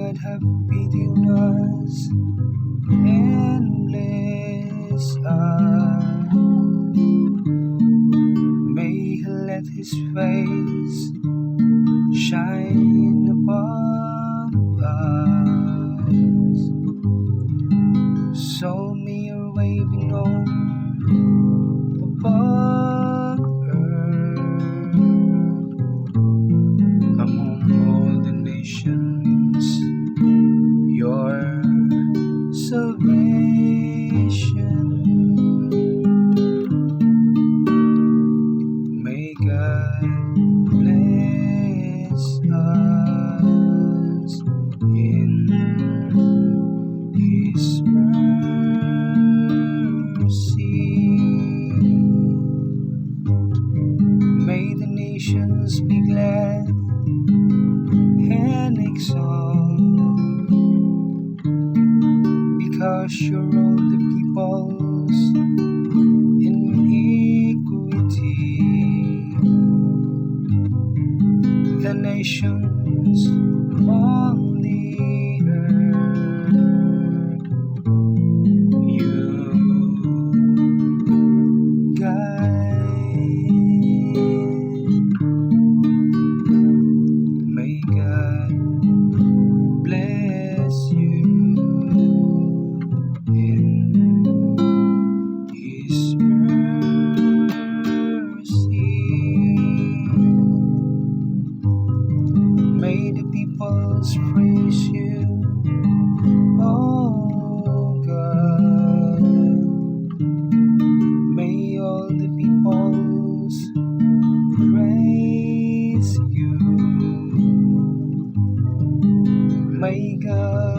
God have pity on us and bless us. May He let His face shine upon us, so may your way be known above earth, among all the nations, your salvation. May God bless us in His mercy. May the nations be glad and exalt, because you're all the peoples in equity. The nations on the earth, you guide. May God bless you in His mercy. May the peoples praise you, oh God. May all the peoples praise you. May God